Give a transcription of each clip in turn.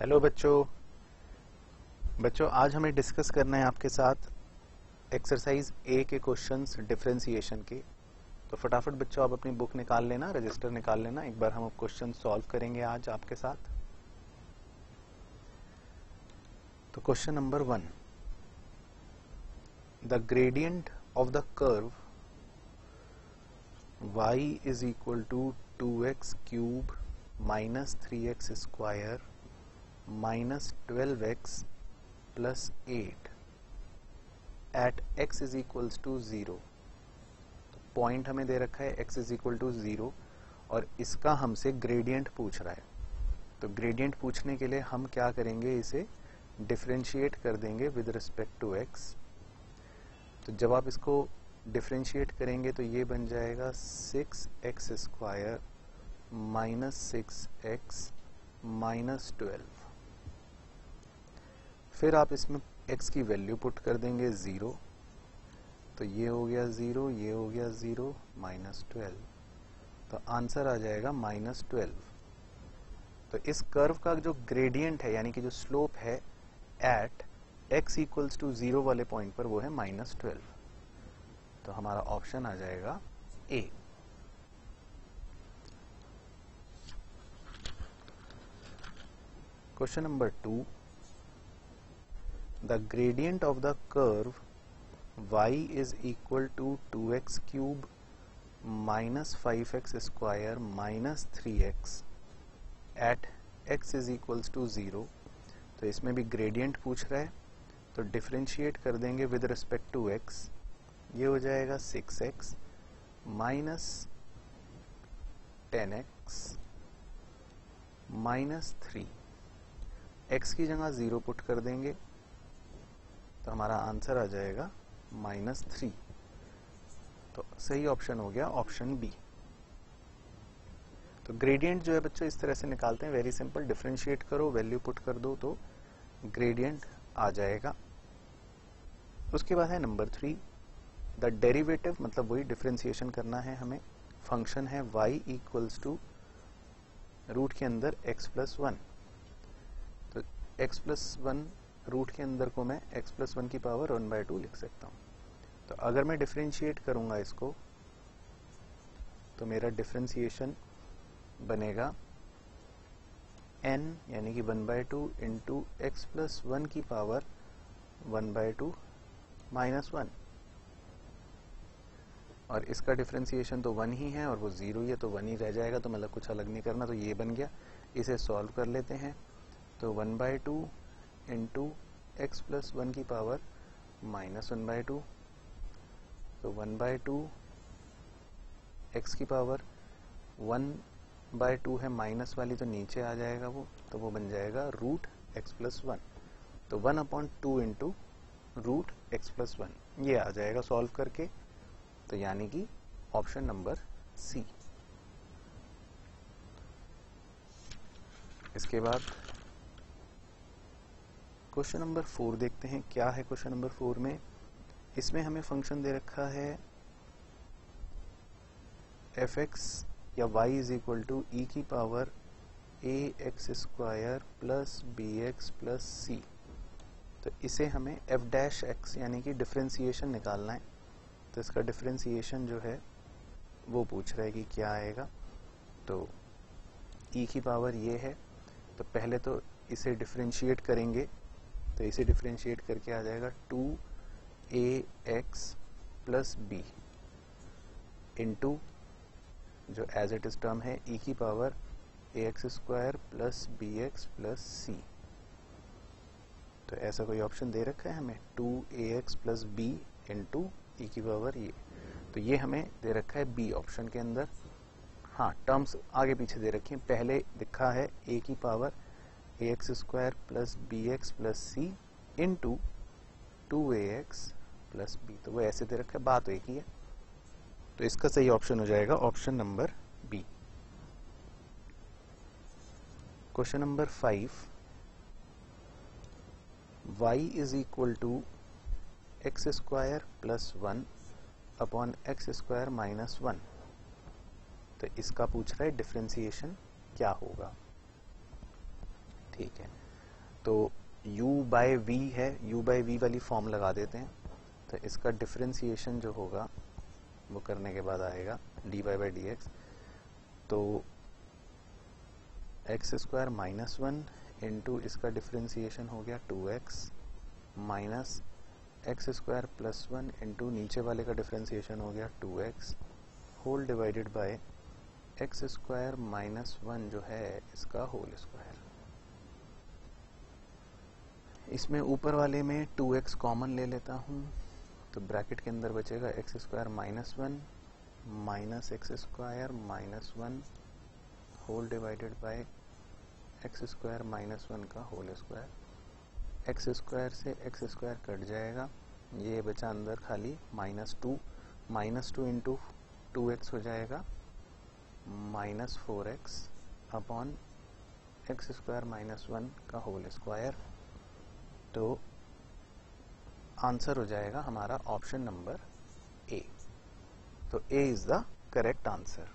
Hello बच्चों आज हमें डिस्कस करना है आपके साथ एक्सरसाइज ए के क्वेश्चंस डिफरेंशिएशन के। तो फटाफट बच्चों आप अपनी बुक निकाल लेना, रजिस्टर निकाल लेना। एक बार हम क्वेश्चन सॉल्व करेंगे आज आपके साथ। तो question number 1, the gradient of the curve y is equal to 2x cube minus 3x square minus 12x plus 8 at x is equals to 0। तो पॉइंट हमें दे रखा है x इज इक्वल टू 0 और इसका हमसे ग्रेडियंट पूछ रहा है। तो ग्रेडियंट पूछने के लिए हम क्या करेंगे, इसे डिफरेंशिएट कर देंगे विद रिस्पेक्ट टू x। तो जब आप इसको डिफरेंशिएट करेंगे तो ये बन जाएगा 6x square minus 6x minus 12। फिर आप इसमें x की वैल्यू पुट कर देंगे 0। तो ये हो गया 0, ये हो गया 0, माइनस 12। तो आंसर आ जाएगा माइनस 12। तो इस कर्व का जो ग्रेडियंट है यानी कि जो स्लोप है एट x इक्वल्स टू 0 वाले पॉइंट पर, वो है माइनस 12। तो हमारा ऑप्शन आ जाएगा A. Question number 2, the gradient of the curve y is equal to 2x cube minus 5x square minus 3x at x is equals to 0। तो इसमें भी ग्रेडियंट पूछ रहा है, तो डिफरेंशिएट कर देंगे विद रिस्पेक्ट टू x। ये हो जाएगा 6x minus 10x minus 3। x की जगह 0 पुट कर देंगे तो हमारा आंसर आ जाएगा माइनस 3। तो सही ऑप्शन हो गया ऑप्शन बी। तो ग्रेडियंट जो है बच्चों इस तरह से निकालते हैं, वेरी सिंपल। डिफरेंशिएट करो, वैल्यू पुट कर दो तो ग्रेडियंट आ जाएगा। उसके बाद है नंबर 3, द डेरिवेटिव, मतलब वही डिफरेंशिएशन करना है हमें। फंक्शन है y इक्वल्स टू रूट के अंदर x प्लस 1। तो x प्लस 1 रूट के अंदर को मैं x प्लस 1 की पावर 1/2 लिख सकता हूँ। तो अगर मैं डिफरेंशिएट करूंगा इसको तो मेरा डिफरेंशिएशन बनेगा n यानी कि 1/2 इंटू x प्लस 1 की पावर 1/2 माइनस 1। और इसका डिफरेंशिएशन तो 1 ही है और वो 0 ही है, तो 1 ही रह जाएगा। तो मतलब कुछ अलग नहीं करना। तो ये बन गया। इसे सॉल्व कर लेते हैं। तो 1/2 इंटू एक्स प्लस 1 की पावर माइनस 1/2। तो 1/2 एक्स की पावर 1/2 है माइनस वाली, तो नीचे आ जाएगा वो, तो वो बन जाएगा रूट एक्स प्लस 1। तो 1/2 इंटू रूट एक्स प्लस 1 ये आ जाएगा सॉल्व करके। तो यानी कि ऑप्शन नंबर सी। इसके बाद क्वेश्चन नंबर 4 देखते हैं क्या है। क्वेश्चन नंबर 4 में इसमें हमें फंक्शन दे रखा है fx या y is equal to e की power ax square plus bx plus C. तो इसे हमें f डैश x यानी कि डिफरेंशिएशन निकालना है। तो इसका डिफरेंशिएशन जो है वो पूछ रहा है कि क्या आएगा। तो e की पावर ये है, तो पहले तो इसे डिफरेंशिएट करेंगे। तो इसे डिफरेंशिएट करके आ जाएगा 2ax प्लस बी इंटू जो एज इट इज टर्म है e की power ax square plus bx plus C. तो ऐसा कोई ऑप्शन दे रखा है हमें 2ax plus b into e की पावर ये। तो ये हमें दे रखा है बी ऑप्शन के अंदर। हाँ, टर्म्स आगे पीछे दे रखी हैं। पहले लिखा है a की power ax square plus bx plus C into 2ax plus b। तो वो ऐसे दे रखा है, बात एक ही है। तो इसका सही ऑप्शन हो जाएगा option number B. Question number 5, y is equal to x square plus 1 upon x square minus 1। तो इसका पूछ रहा है डिफरेंशिएशन क्या होगा। ठीक है, तो u बाय v है, u बाय v वाली फॉर्म लगा देते हैं, तो इसका डिफरेंशिएशन जो होगा वो करने के बाद आएगा dy बाई डी एक्स। तो एक्स स्क्वायर माइनस 1 इंटू इसका डिफरेंशिएशन हो गया 2x minus x square plus 1 into नीचे वाले का डिफरेंशिएशन हो गया 2x whole divided by x square minus 1 जो है इसका होल स्क्वायर। इसमें ऊपर वाले में 2x कॉमन ले लेता हूँ, तो ब्रैकेट के अंदर बचेगा x square minus 1 minus x square minus 1 whole divided by x square minus 1 का होल स्क्वायर। एक्स स्क्वायर से एक्स स्क्वायर कट जाएगा, ये बचा अंदर खाली माइनस टू इंटू 2x हो जाएगा minus 4x upon x square minus 1 का होल स्क्वायर। तो आंसर हो जाएगा हमारा ऑप्शन नंबर ए। तो A is the correct answer.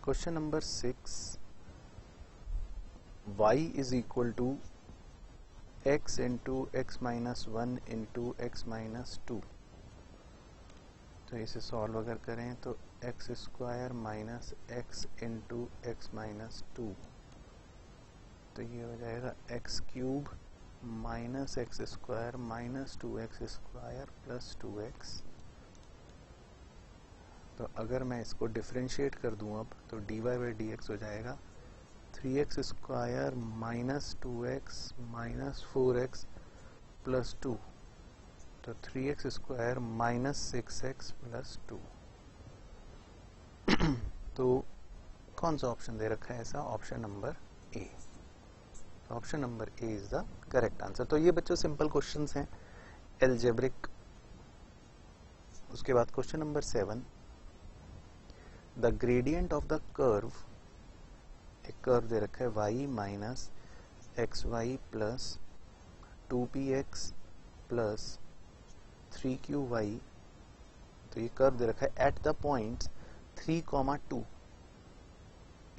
Question number 6, y is equal to x into X minus 1 into X minus 2। तो इसे सॉल्व अगर करें तो x square minus X into X minus 2, तो ये हो जाएगा X cube minus x square minus 2x square plus 2x। तो अगर मैं इसको डिफरेंशिएट कर दूं अब, तो dy बाई डी एक्स हो जाएगा 3x square minus 2x minus 4x plus 2, तो 3x square minus 6x plus 2। तो कौन सा ऑप्शन दे रखा है ऐसा? Option number A. Option number A is the correct answer. तो ये बच्चों सिंपल क्वेश्चंस हैं, एल्जेब्रिक। उसके बाद question number 7, the gradient of the curve, एक कर्व दे रखा है y minus x y plus 2px plus 3qy। तो ये कर्व दे रखा है at the points 3,2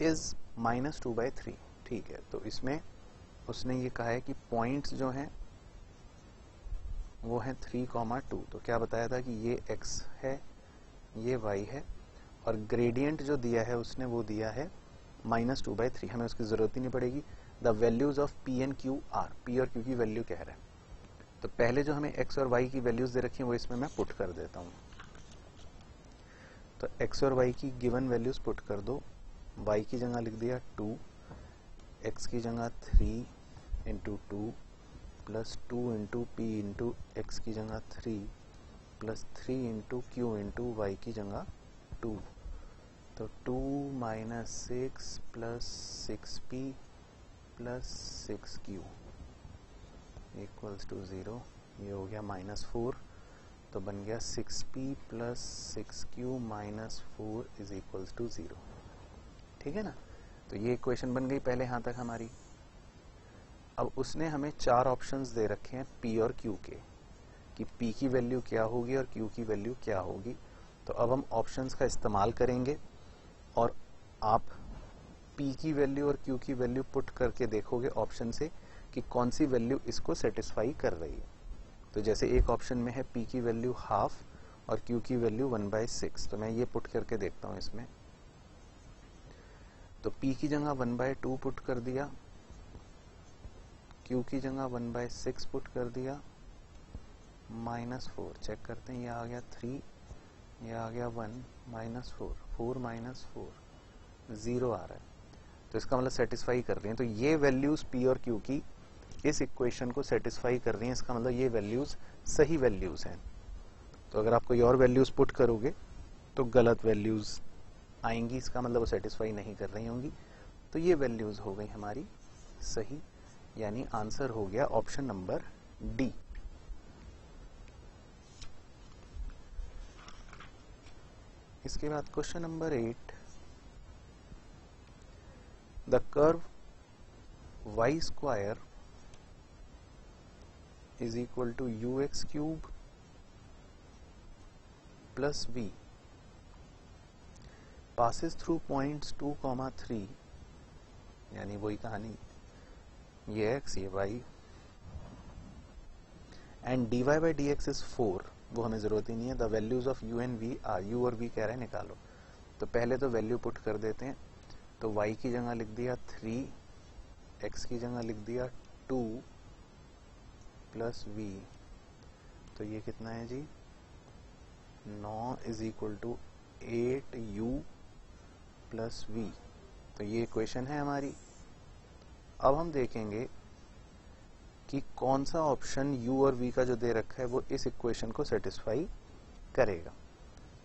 is minus 2/3। ठीक है, तो इसमें उसने ये कहा है कि पॉइंट्स जो हैं वो हैं 3,2। तो क्या बताया था कि ये x है, ये y है, और ग्रेडियंट जो दिया है उसने वो दिया है माइनस 2/3। हमें उसकी जरूरत ही नहीं पड़ेगी। The values of P and Q R, P और क्यू की वैल्यू कह रहा है। तो पहले जो हमें x और y की वैल्यूज दे रखी हैं वो इसमें मैं पुट कर देता हूँ। तो x और y की गिवन वैल्यूज पुट कर दो। y की जगह लिख दिया 2, x की जगह 3 into 2 plus 2 into p into x की जगह 3 plus 3 into q into y की जगह 2। तो 2 minus 6 plus 6p plus 6q equals to 0। ये हो गया माइनस 4, तो बन गया 6p plus 6q minus 4 is equals to 0। ठीक है ना? तो ये इक्वेशन बन गई पहले यहाँ तक हमारी। अब उसने हमें 4 ऑप्शंस दे रखे हैं p और q के, कि p की वैल्यू क्या होगी और q की वैल्यू क्या होगी। तो अब हम ऑप्शंस का इस्तेमाल करेंगे और आप p की वैल्यू और q की वैल्यू पुट करके देखोगे ऑप्शन से कि कौन सी वैल्यू इसको सेटिस्फाई कर रही है। तो जैसे एक ऑप्शन में है p की वैल्यू हाफ और q की वैल्यू 1/6, तो मैं ये पुट करके देखता हूँ इसमें। तो p की जगह 1/2 पुट कर दिया, q की जगह 1/6 पुट कर दिया, माइनस 4 चेक करते हैं, ये आ गया 3, ये आ गया 1, माइनस 4, 4 माइनस 4 0 आ रहा है। तो इसका मतलब सेटिस्फाई कर रही हैं। तो ये वैल्यूज p और q की इस इक्वेशन को सेटिस्फाई कर रही हैं, इसका मतलब ये वैल्यूज सही वैल्यूज हैं। तो अगर आप कोई और वैल्यूज पुट करोगे तो गलत वैल्यूज आएंगी, इसका मतलब वो सेटिस्फाई नहीं कर रही होंगी। तो ये वैल्यूज हो गई हमारी सही, यानी आंसर हो गया ऑप्शन नंबर डी। इसके बाद question number 8, the curve y square is equal to ux cube plus v passes through points 2,3, यानी वही कहानी, ये x ये y, and dy by dx is 4, वो हमें जरूरत ही नहीं है. The values of u and v are, u और v कह रहे हैं निकालो. तो पहले तो वैल्यू पुट कर देते हैं. तो y की जगह लिख दिया 3, x की जगह लिख दिया 2 प्लस v. तो ये कितना है जी, 9 is equal to 8u plus v. तो ये इक्वेशन है हमारी. अब हम देखेंगे कि कौन सा ऑप्शन u और v का जो दे रखा है वो इस इक्वेशन को सेटिस्फाई करेगा.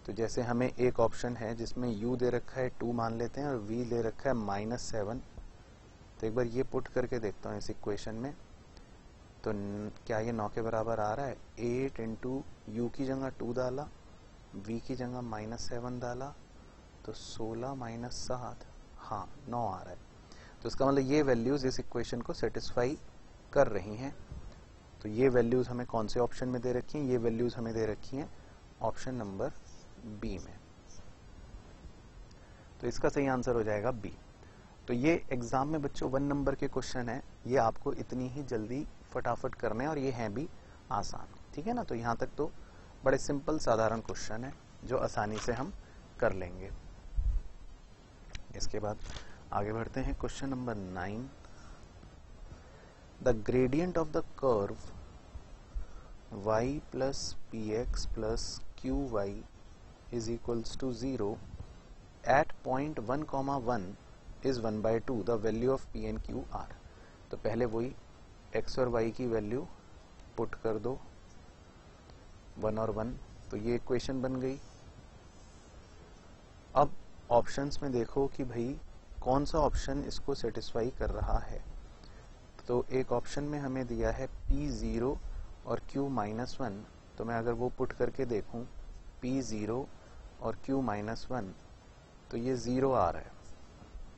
तो जैसे हमें एक ऑप्शन है जिसमें u दे रखा है 2 मान लेते हैं और v दे रखा है -7. तो एक बार ये पुट करके देखता हूँ इस इक्वेशन में. तो क्या ये 9 के बराबर आ रहा है? 8 इंटू यू की जगह 2 डाला, v की जगह -7 डाला, तो 16 - 7, हाँ 9 आ रहा है. तो इसका मतलब ये वैल्यूज इस इक्वेशन को सेटिस्फाई कर रही हैं. तो ये वैल्यूज हमें कौन से ऑप्शन में दे रखी हैं? ये वैल्यूज हमें दे रखी हैं ऑप्शन नंबर बी में. तो इसका सही आंसर हो जाएगा बी. तो ये एग्जाम में बच्चों 1 नंबर के क्वेश्चन है, ये आपको इतनी ही जल्दी फटाफट करने हैं और ये हैं भी आसान. ठीक है ना. तो यहाँ तक तो बड़े सिंपल साधारण क्वेश्चन है जो आसानी से हम कर लेंगे. इसके बाद आगे बढ़ते हैं. Question number 9. The gradient of the curve y plus px plus qy is equals to 0 at point 1,1 is 1/2. The value of p and q are. तो पहले वही x और y की वैल्यू पुट कर दो, 1 और 1. तो ये इक्वेशन बन गई. अब ऑप्शंस में देखो कि भाई कौन सा ऑप्शन इसको सेटिस्फाई कर रहा है. तो एक ऑप्शन में हमें दिया है p0 और q-1. तो मैं अगर वो पुट करके देखूं p0 और q-1, तो ये 0 आ रहा है.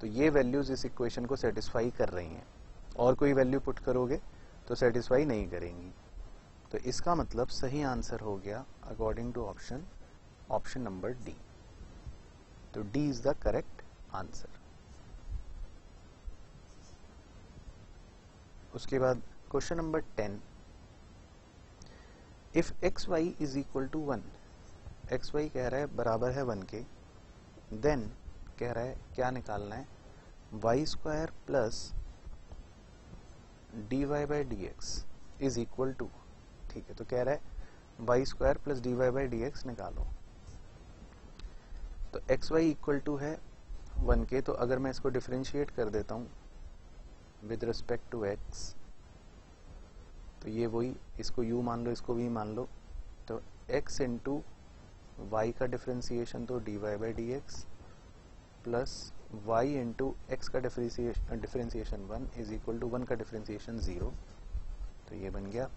तो ये वैल्यूज इस इक्वेशन को सेटिस्फाई कर रही हैं. और कोई वैल्यू पुट करोगे तो सेटिस्फाई नहीं करेंगी. तो इसका मतलब सही आंसर हो गया according to option number D. तो D is the correct answer. उसके बाद question number 10. If X Y is equal to 1, X Y कह रहा है बराबर है 1 के, देन कह रहा है क्या निकालना है, y square plus d y by d x is equal to. ठीक है. तो कह रहा है y square plus d y by d x निकालो. तो एक्स वाई इक्वल टू है 1 के. तो अगर मैं इसको डिफरेंशिएट कर देता हूँ विद रिस्पेक्ट टू x, तो ये वही, इसको u मान लो, इसको v मान लो. तो x इंटू वाई का डिफरेंशिएशन तो dy by d x plus y into x का डिफरेंशिएशन 1 इज इक्वल टू 1 का डिफरेंशिएशन 0. तो ये बन गया.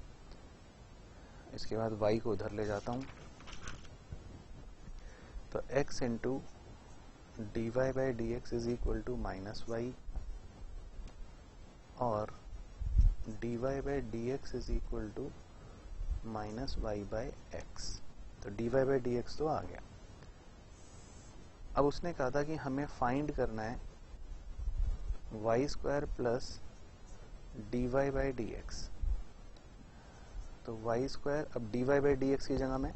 इसके बाद y को उधर ले जाता हूँ. तो x into dy by d x is equal to -y और dy by d x is equal to -y by x. तो dy बाई डी एक्स तो आ गया. अब उसने कहा था कि हमें फाइंड करना है y square plus dy by d x. तो वाई स्क्वायर, अब dy बाई डी एक्स की जगह मैं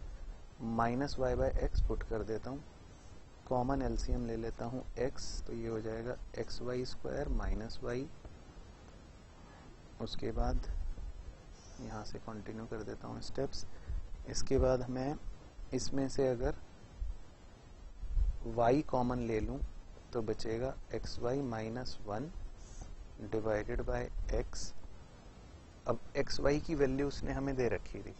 -y बाई एक्स पुट कर देता हूँ. कॉमन एलसीएम ले लेता हूँ x, तो ये हो जाएगा x y square minus y. उसके बाद यहाँ से कंटिन्यू कर देता हूँ स्टेप्स. इसके बाद मैं इसमें से अगर y कॉमन ले लूँ तो बचेगा x y -1 divided by x. अब एक्स वाई की वैल्यू उसने हमें दे रखी थी,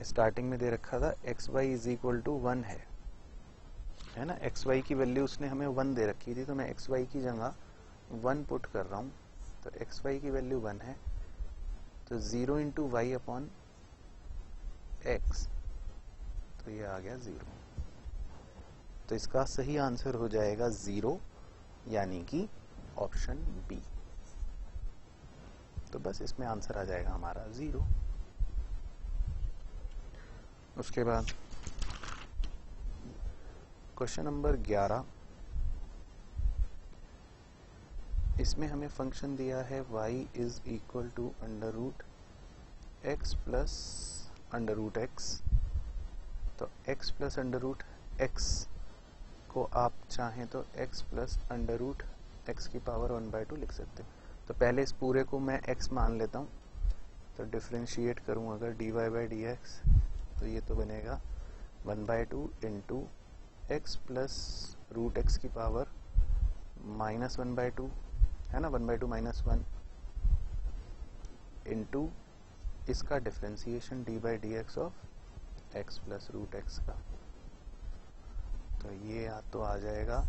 स्टार्टिंग में दे रखा था x Y is equal to 1 है ना. एक्स वाई की वैल्यू उसने हमें 1 दे रखी थी. तो मैं एक्स वाई की जगह 1 पुट कर रहा हूँ. तो एक्स वाई की वैल्यू 1 है. तो 0 इंटू वाई अपॉन एक्स, तो ये आ गया 0. तो इसका सही आंसर हो जाएगा 0, यानी कि ऑप्शन बी. तो बस इसमें आंसर आ जाएगा हमारा 0. उसके बाद क्वेश्चन नंबर 11, इसमें हमें फंक्शन दिया है y is equal to under root x plus under root x. तो x plus under root x को आप चाहें तो x plus under root x की पावर 1/2 लिख सकते हो। तो पहले इस पूरे को मैं x मान लेता हूँ, तो डिफ्रेंशिएट करूँ अगर dy बाई डी एक्स, तो ये तो बनेगा 1/2 into x plus root x की पावर माइनस 1/2 है ना, 1/2 माइनस 1 इंटू इसका differentiation d by d x of x plus root x का। तो ये या तो आ जाएगा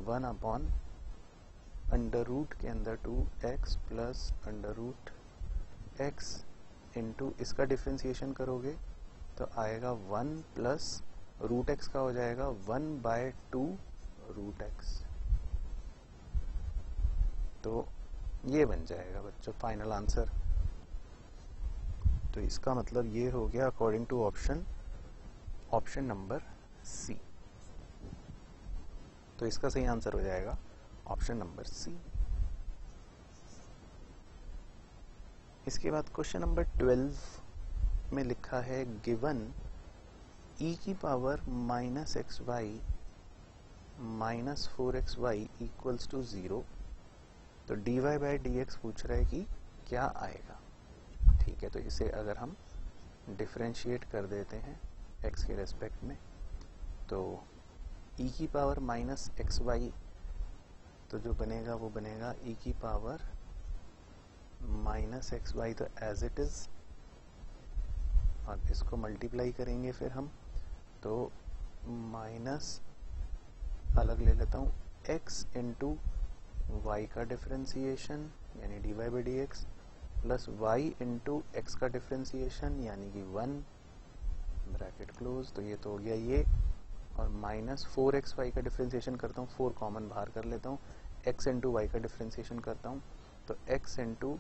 1 अंडर रूट के अंदर 2x plus under root x into इसका डिफ्रेंसिएशन करोगे तो आएगा 1 प्लस रूट एक्स का हो जाएगा 1/2 रूट एक्स। तो ये बन जाएगा बच्चों फाइनल आंसर। तो इसका मतलब ये हो गया according to option number C. तो इसका सही आंसर हो जाएगा ऑप्शन नंबर सी। इसके बाद क्वेश्चन नंबर 12 में लिखा है गिवन e की power minus x y minus 4xy equals to 0। तो dy बाई डी एक्स पूछ रहा है कि क्या आएगा। ठीक है, तो इसे अगर हम डिफरेंशिएट कर देते हैं x के रेस्पेक्ट में, तो e की पावर माइनस एक्स वाई, तो जो बनेगा वो बनेगा e की पावर माइनस एक्स वाई, तो एज इट इज, और इसको मल्टीप्लाई करेंगे फिर हम, तो माइनस अलग ले लेता हूँ x इंटू वाई का डिफरेंशिएशन यानी d y by d x plus y into x का डिफरेंशिएशन यानी कि 1 ब्रैकेट क्लोज। तो ये तो हो गया ये, और माइनस 4xy का डिफरेंशिएशन करता हूँ, 4 कॉमन बाहर कर लेता हूँ, x इंटू वाई का डिफरेंशिएशन करता हूँ, तो x इंटू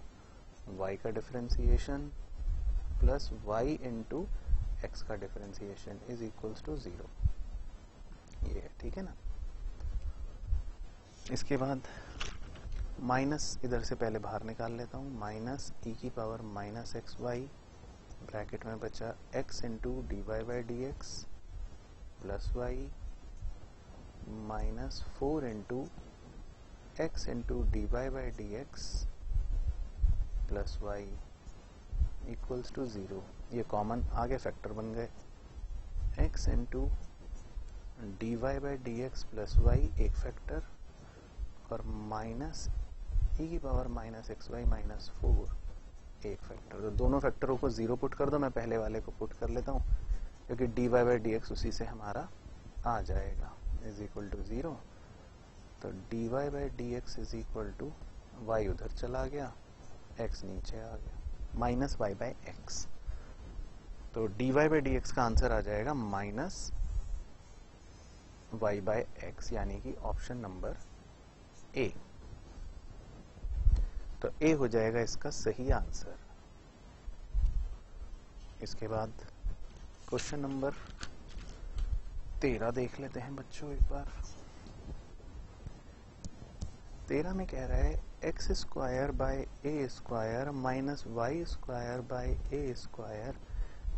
वाई का differentiation plus y into x का डिफरेंशिएशन इज इक्वल्स टू 0। ये है, ठीक है ना। इसके बाद माइनस इधर से पहले बाहर निकाल लेता हूँ, माइनस e की power minus x y bracket में बचा x into d y by d x plus y minus 4 into x into d y by d x plus y equals to 0। ये कॉमन आगे फैक्टर बन गए, x into d y by d x plus y एक factor, और minus e की power minus x y minus 4 एक factor. तो दोनों फैक्टरों को 0 पुट कर दो, मैं पहले वाले को पुट कर लेता हूँ क्योंकि d y by d x उसी से हमारा आ जाएगा इज इक्वल टू 0। तो d y by d x is equal to y उधर चला गया, x नीचे आ गया, माइनस वाई बाई एक्स। तो d y by d x का आंसर आ जाएगा माइनस वाई बाई एक्स, यानी कि ऑप्शन नंबर ए। तो ए हो जाएगा इसका सही आंसर। इसके बाद क्वेश्चन नंबर 13 देख लेते हैं बच्चों एक बार। 13 में कह रहा है x square by A square minus Y square by A square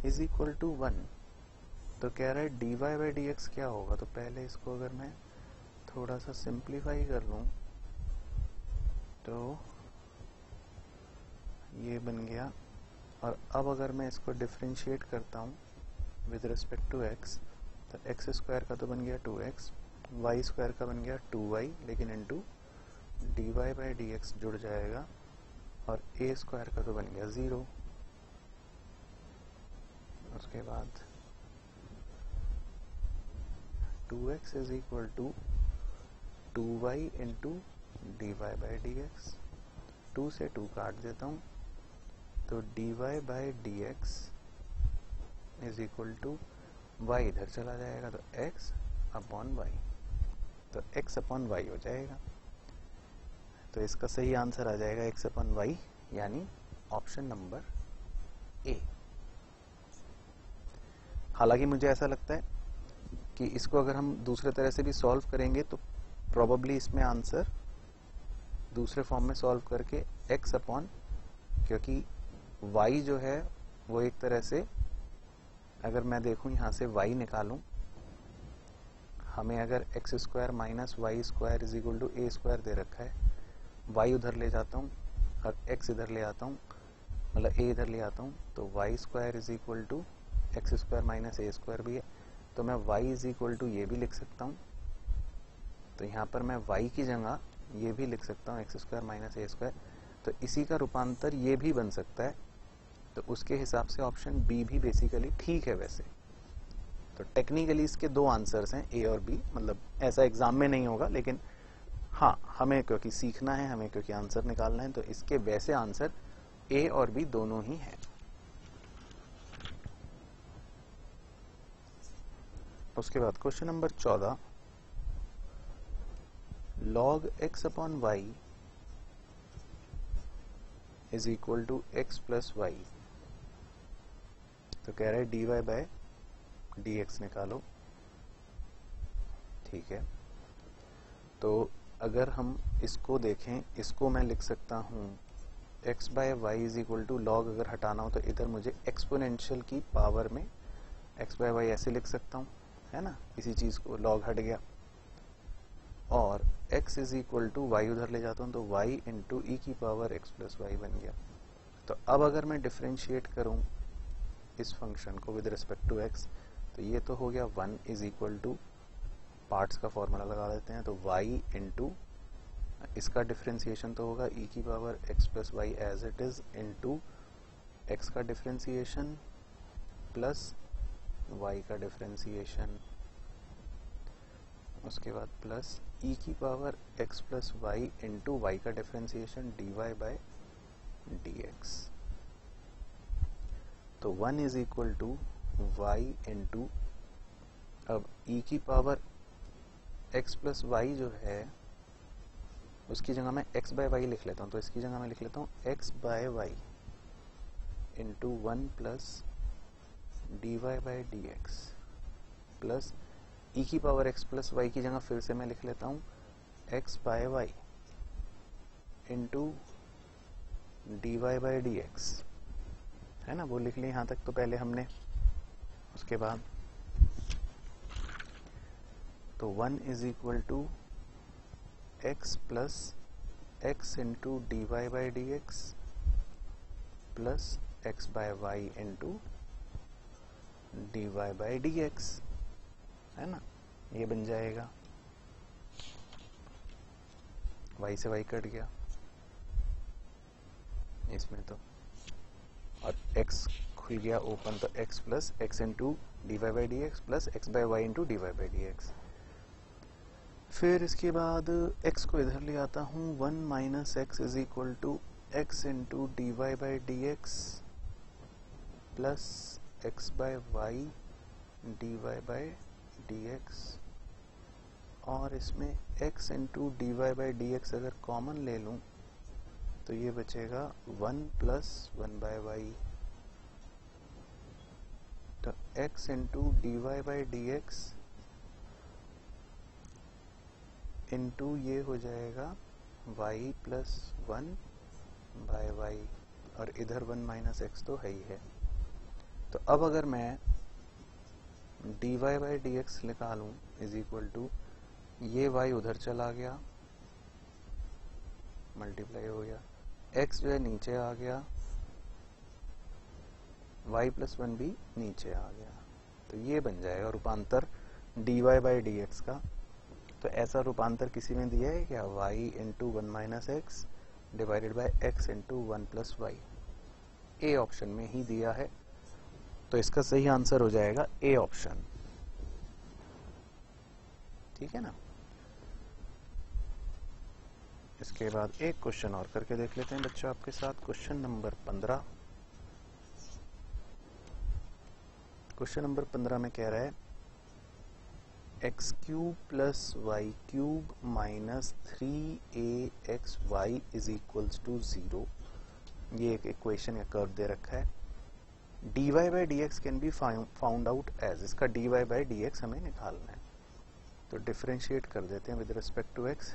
is equal to 1। तो कह रहा है d y by d x क्या होगा। तो पहले इसको अगर मैं थोड़ा सा सिंप्लीफाई कर लूँ तो ये बन गया, और अब अगर मैं इसको डिफरेंशिएट करता हूँ विद रिस्पेक्ट टू एक्स, तो एक्स स्क्वायर का तो बन गया 2x, वाई स्क्वायर का बन गया 2y, लेकिन into d y by d x जुड़ जाएगा, और ए स्क्वायर का तो बन गया 0। उसके बाद 2x is equal to 2y into d y by d x, 2 से 2 काट देता हूँ, तो d y by d x is equal to y इधर चला जाएगा, तो x अपॉन वाई, तो x अपॉन वाई हो जाएगा। तो इसका सही आंसर आ जाएगा x अपॉन वाई, यानी ऑप्शन नंबर ए। हालांकि मुझे ऐसा लगता है क्योंकि इसको अगर हम दूसरे तरह से भी सॉल्व करेंगे तो प्रॉबली इसमें आंसर दूसरे फॉर्म में सॉल्व करके x अपॉन, क्योंकि y जो है वो एक तरह से, अगर मैं देखूं यहाँ से y निकालूं, हमें अगर X square minus Y square is equal to A square दे रखा है, y उधर ले जाता हूँ और x इधर ले आता हूँ, मतलब a इधर ले आता हूँ, तो y square is equal to x square minus A square भी है, तो मैं y इज इक्वल टू ये भी लिख सकता हूँ। तो यहाँ पर मैं y की जगह ये भी लिख सकता हूँ x square minus A square, तो इसी का रूपांतर ये भी बन सकता है। तो उसके हिसाब से ऑप्शन बी भी बेसिकली ठीक है। वैसे तो टेक्निकली इसके दो आंसर्स हैं, ए और बी, मतलब ऐसा एग्जाम में नहीं होगा, लेकिन हाँ हमें क्योंकि सीखना है, हमें क्योंकि आंसर निकालना है, तो इसके वैसे आंसर ए और बी दोनों ही हैं। उसके बाद question number 14, log x upon y is equal to x plus y. तो कह रहा है dy बाय dx निकालो। ठीक है, तो अगर हम इसको देखें, इसको मैं लिख सकता हूँ x by y is equal to log, अगर हटाना हो तो इधर मुझे एक्सपोनेंशियल की पावर में x बाय वाई ऐसे लिख सकता हूँ, है ना, इसी चीज को लॉग हट गया, और x is equal to y उधर ले जाता हूँ तो y इंटू ई की पावर x प्लस वाई बन गया। तो अब अगर मैं डिफ्रेंशिएट करूँ इस फंक्शन को विद रिस्पेक्ट टू x, तो ये तो हो गया 1 इज इक्वल टू, पार्ट्स का फॉर्मूला लगा देते हैं, तो y इंटू इसका डिफ्रेंसिएशन तो होगा e की power x plus y as it is into x का डिफ्रेंसिएशन प्लस y का डिफ्रेंसिएशन, उसके बाद प्लस e की power x plus y into y का डिफ्रेंसिएशन dy बाय dx। तो 1 is equal to y into, अब e की power x plus y जो है उसकी जगह मैं x बाय वाई लिख लेता हूँ, तो इसकी जगह मैं लिख लेता हूँ x by y into 1 plus dy by dx plus e की पावर x प्लस वाई की जगह फिर से मैं लिख लेता हूँ x by y into dy by dx, है ना, वो लिख लिया यहाँ तक तो पहले हमने। उसके बाद तो 1 is equal to x plus x into dy by dx plus x by y into dy by dx, है ना, ये बन जाएगा, y से y कट गया इसमें तो, और x खुल गया ओपन, तो x plus x into d y by d x plus x by y into d y by d x. फिर इसके बाद x को इधर ले आता हूँ, 1 minus x is equal to x into d y by d x plus x by y d y by d x, और इसमें x into d y by d x अगर कॉमन ले लूँ तो ये बचेगा 1 प्लस 1 बाय वाई, तो x into d y by d x into ये हो जाएगा y प्लस 1 बाय वाई, और इधर 1 माइनस एक्स तो है ही है। तो अब अगर मैं d y by d x निकालूं इज इक्वल टू, ये y उधर चला गया मल्टीप्लाई हो गया, x जो है नीचे आ गया, y प्लस 1 भी नीचे आ गया, तो ये बन जाएगा रूपांतर dy बाई डी एक्स का। तो ऐसा रूपांतर किसी में दिया है क्या, y into 1 minus x divided by x into 1 plus y, A option में ही दिया है, तो इसका सही आंसर हो जाएगा ए ऑप्शन। ठीक है ना। इसके बाद एक क्वेश्चन और करके देख लेते हैं बच्चों आपके साथ, क्वेश्चन नंबर 15। क्वेश्चन नंबर 15 में कह रहा है x cube plus y cube minus 3axy is equals to 0। ये एक इक्वेशन या कर्व दे रखा है, dy by d x can be found out as, इसका dy बाई डी एक्स हमें निकालना है, तो डिफ्रेंशिएट कर देते हैं विद रिस्पेक्ट टू x।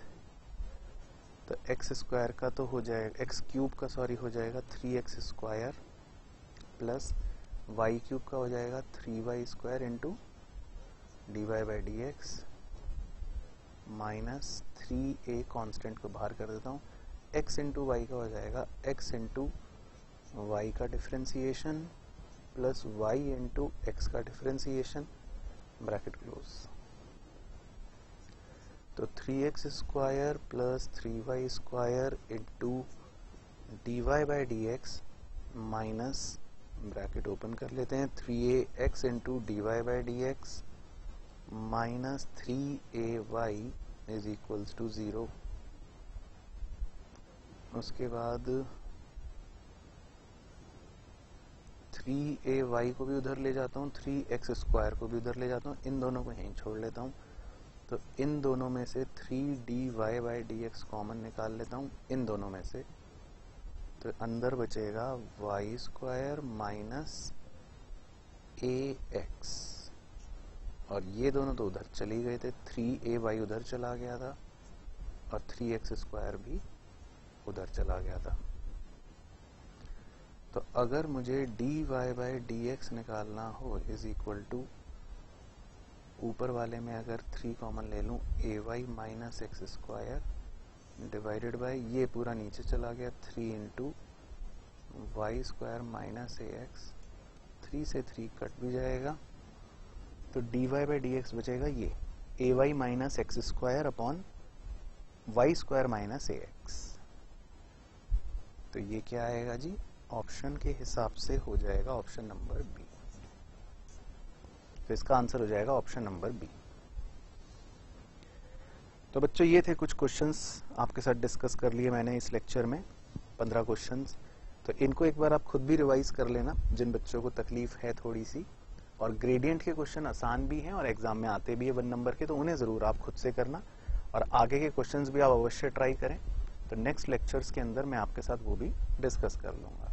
तो एक्स स्क्वायर का तो हो जाएगा, एक्स क्यूब का सॉरी हो जाएगा 3x square plus y cube का हो जाएगा 3y square into dy by d x minus 3a constant को बाहर कर देता हूँ, x इंटू वाई का हो जाएगा x इंटू वाई का differentiation plus y into x का डिफ्रेंसिएशन, ब्रैकेट क्लोज। तो 3x square plus 3y square into dy by d x minus bracket open कर लेते हैं 3ax into dy by d x minus 3ay is equals to 0। उसके बाद 3ay को भी उधर ले जाता हूँ, 3x स्क्वायर को भी उधर ले जाता हूँ, इन दोनों को यहीं छोड़ लेता हूँ। तो इन दोनों में से 3dy by d x common निकाल लेता हूँ इन दोनों में से, तो अंदर बचेगा y स्क्वायर माइनस ax, और ये दोनों तो उधर चली गए थे, 3ay उधर चला गया था और 3x स्क्वायर भी उधर चला गया था। तो अगर मुझे dy बाई डी एक्स निकालना हो इज इक्वल टू, ऊपर वाले में अगर 3 कॉमन ले लूँ ay minus x square divided by ये पूरा नीचे चला गया 3 into y square minus ax, 3 से 3 कट भी जाएगा, तो dy बाई डी एक्स बचेगा ये ay minus x square upon y square minus ax। तो ये क्या आएगा जी, ऑप्शन के हिसाब से हो जाएगा ऑप्शन नंबर बी। तो इसका आंसर हो जाएगा ऑप्शन नंबर बी। तो बच्चों ये थे कुछ क्वेश्चंस आपके साथ डिस्कस कर लिए मैंने इस लेक्चर में, 15 क्वेश्चंस। तो इनको एक बार आप खुद भी रिवाइज कर लेना जिन बच्चों को तकलीफ है थोड़ी सी, और ग्रेडियंट के क्वेश्चन आसान भी हैं और एग्जाम में आते भी है 1 नंबर के, तो उन्हें जरूर आप खुद से करना, और आगे के क्वेश्चंस भी आप अवश्य ट्राई करें। तो नेक्स्ट लेक्चर्स के अंदर मैं आपके साथ वो भी डिस्कस कर लूंगा।